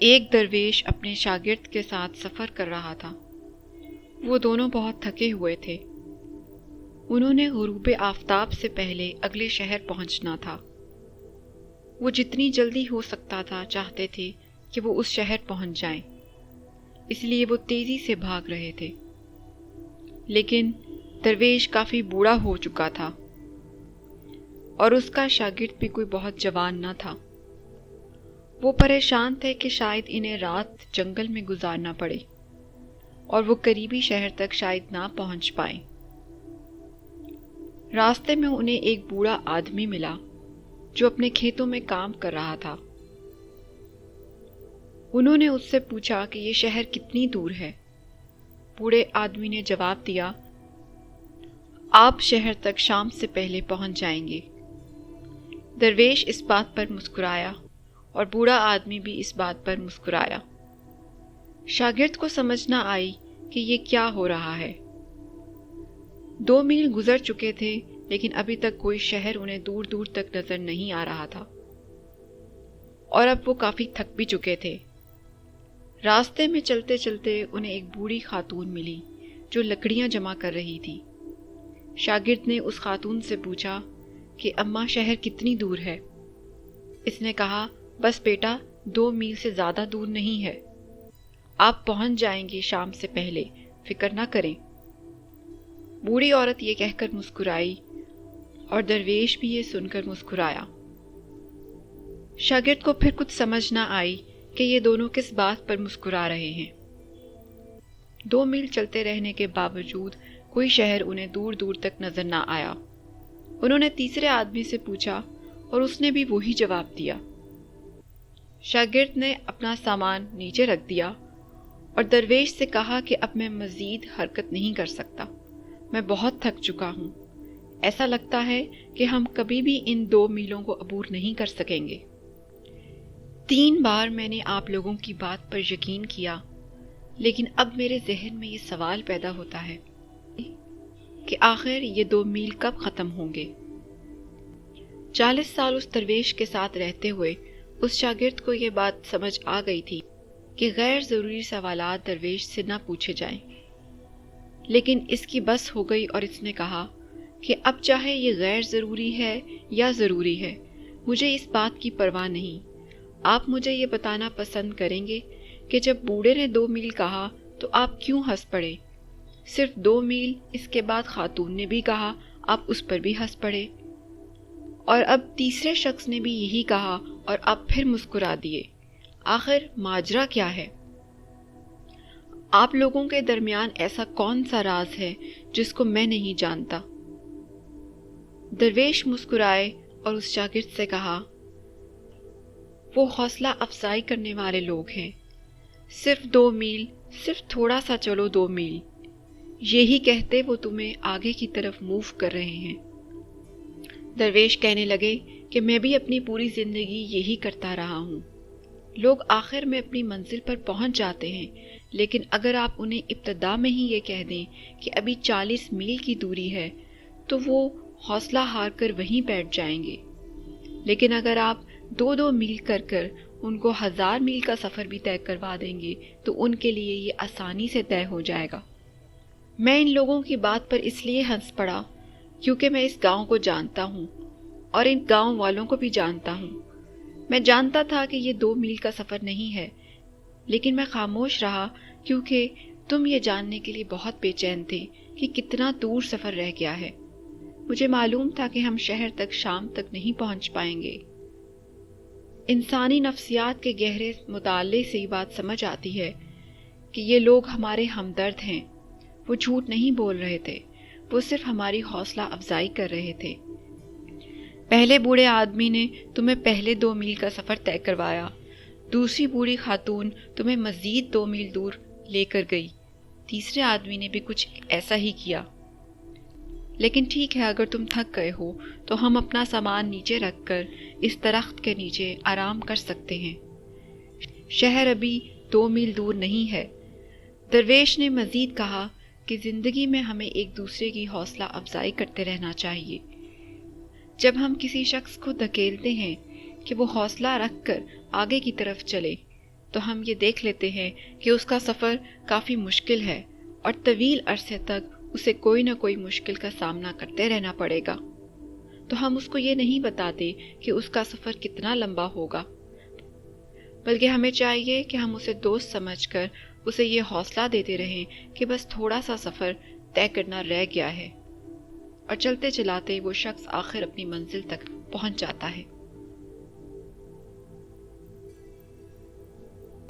ایک درویش اپنے شاگرد کے ساتھ سفر کر رہا تھا۔ وہ دونوں بہت تھکے ہوئے تھے۔ انہوں نے غروب آفتاب سے پہلے اگلے شہر پہنچنا تھا۔ وہ جتنی جلدی ہو سکتا تھا چاہتے تھے کہ وہ اس شہر پہنچ جائیں، اس لیے وہ تیزی سے بھاگ رہے تھے۔ لیکن درویش کافی بوڑھا ہو چکا تھا اور اس کا شاگرد بھی کوئی بہت جوان نہ تھا۔ وہ پریشان تھے کہ شاید انہیں رات جنگل میں گزارنا پڑے اور وہ قریبی شہر تک شاید نہ پہنچ پائیں۔ راستے میں انہیں ایک بوڑھا آدمی ملا جو اپنے کھیتوں میں کام کر رہا تھا۔ انہوں نے اس سے پوچھا کہ یہ شہر کتنی دور ہے۔ بوڑھے آدمی نے جواب دیا، آپ شہر تک شام سے پہلے پہنچ جائیں گے۔ درویش اس بات پر مسکرایا اور بوڑھا آدمی بھی اس بات پر مسکرایا۔ شاگرد کو سمجھ نہ آئی کہ یہ کیا ہو رہا ہے۔ 2 میل گزر چکے تھے لیکن ابھی تک کوئی شہر انہیں دور دور تک نظر نہیں آ رہا تھا، اور اب وہ کافی تھک بھی چکے تھے۔ راستے میں چلتے چلتے انہیں ایک بوڑھی خاتون ملی جو لکڑیاں جمع کر رہی تھی۔ شاگرد نے اس خاتون سے پوچھا کہ اماں شہر کتنی دور ہے؟ اس نے کہا، بس بیٹا 2 میل سے زیادہ دور نہیں ہے، آپ پہنچ جائیں گے شام سے پہلے، فکر نہ کریں۔ بوڑھی عورت یہ کہہ کر مسکرائی اور درویش بھی یہ سن کر مسکرایا۔ شاگرد کو پھر کچھ سمجھ نہ آئی کہ یہ دونوں کس بات پر مسکرا رہے ہیں۔ 2 میل چلتے رہنے کے باوجود کوئی شہر انہیں دور دور تک نظر نہ آیا۔ انہوں نے تیسرے آدمی سے پوچھا اور اس نے بھی وہی جواب دیا۔ شاگرد نے اپنا سامان نیچے رکھ دیا اور درویش سے کہا کہ اب میں مزید حرکت نہیں کر سکتا، میں بہت تھک چکا ہوں، ایسا لگتا ہے کہ ہم کبھی بھی ان 2 میلوں کو عبور نہیں کر سکیں گے۔ 3 بار میں نے آپ لوگوں کی بات پر یقین کیا، لیکن اب میرے ذہن میں یہ سوال پیدا ہوتا ہے کہ آخر یہ 2 میل کب ختم ہوں گے۔ 40 سال اس درویش کے ساتھ رہتے ہوئے اس شاگرد کو یہ بات سمجھ آ گئی تھی کہ غیر ضروری سوالات درویش سے نہ پوچھے جائیں، لیکن اس کی بس ہو گئی اور اس نے کہا کہ اب چاہے یہ غیر ضروری ہے یا ضروری ہے، مجھے اس بات کی پرواہ نہیں۔ آپ مجھے یہ بتانا پسند کریں گے کہ جب بوڑھے نے 2 میل کہا تو آپ کیوں ہنس پڑے؟ صرف 2 میل، اس کے بعد خاتون نے بھی کہا، آپ اس پر بھی ہنس پڑے، اور اب تیسرے شخص نے بھی یہی کہا اور آپ پھر مسکرا دیے۔ آخر ماجرا کیا ہے؟ آپ لوگوں کے درمیان ایسا کون سا راز ہے جس کو میں نہیں جانتا؟ درویش مسکرائے اور اس شاگرد سے کہا، وہ حوصلہ افزائی کرنے والے لوگ ہیں۔ صرف 2 میل، صرف تھوڑا سا چلو 2 میل، یہی کہتے وہ تمہیں آگے کی طرف موو کر رہے ہیں۔ درویش کہنے لگے کہ میں بھی اپنی پوری زندگی یہی کرتا رہا ہوں۔ لوگ آخر میں اپنی منزل پر پہنچ جاتے ہیں، لیکن اگر آپ انہیں ابتدا میں ہی یہ کہہ دیں کہ ابھی 40 میل کی دوری ہے تو وہ حوصلہ ہار کر وہیں بیٹھ جائیں گے۔ لیکن اگر آپ 2 میل کر کر ان کو 1000 میل کا سفر بھی طے کروا دیں گے تو ان کے لیے یہ آسانی سے طے ہو جائے گا۔ میں ان لوگوں کی بات پر اس لیے ہنس پڑا کیونکہ میں اس گاؤں کو جانتا ہوں اور ان گاؤں والوں کو بھی جانتا ہوں۔ میں جانتا تھا کہ یہ 2 میل کا سفر نہیں ہے، لیکن میں خاموش رہا کیونکہ تم یہ جاننے کے لیے بہت بے چین تھے کہ کتنا دور سفر رہ گیا ہے۔ مجھے معلوم تھا کہ ہم شہر تک شام تک نہیں پہنچ پائیں گے۔ انسانی نفسیات کے گہرے مطالعے سے یہ بات سمجھ آتی ہے کہ یہ لوگ ہمارے ہمدرد ہیں۔ وہ جھوٹ نہیں بول رہے تھے، وہ صرف ہماری حوصلہ افزائی کر رہے تھے۔ پہلے بوڑھے آدمی نے تمہیں پہلے 2 میل کا سفر طے کروایا، دوسری بوڑھی خاتون تمہیں مزید 2 میل دور لے کر گئی، تیسرے آدمی نے بھی کچھ ایسا ہی کیا۔ لیکن ٹھیک ہے، اگر تم تھک گئے ہو تو ہم اپنا سامان نیچے رکھ کر اس درخت کے نیچے آرام کر سکتے ہیں، شہر ابھی 2 میل دور نہیں ہے۔ درویش نے مزید کہا کہ زندگی میں ہمیں ایک دوسرے کی حوصلہ افزائی کرتے رہنا چاہیے۔ جب ہم کسی شخص کو دھکیلتے ہیں کہ وہ حوصلہ رکھ کر آگے کی طرف چلے تو ہم یہ دیکھ لیتے ہیں کہ اس کا سفر کافی مشکل ہے اور طویل عرصے تک اسے کوئی نہ کوئی مشکل کا سامنا کرتے رہنا پڑے گا، تو ہم اس کو یہ نہیں بتاتے کہ اس کا سفر کتنا لمبا ہوگا، بلکہ ہمیں چاہیے کہ ہم اسے دوست سمجھ کر اسے یہ حوصلہ دیتے رہیں کہ بس تھوڑا سا سفر طے کرنا رہ گیا ہے، اور چلتے چلاتے وہ شخص آخر اپنی منزل تک پہنچ جاتا ہے۔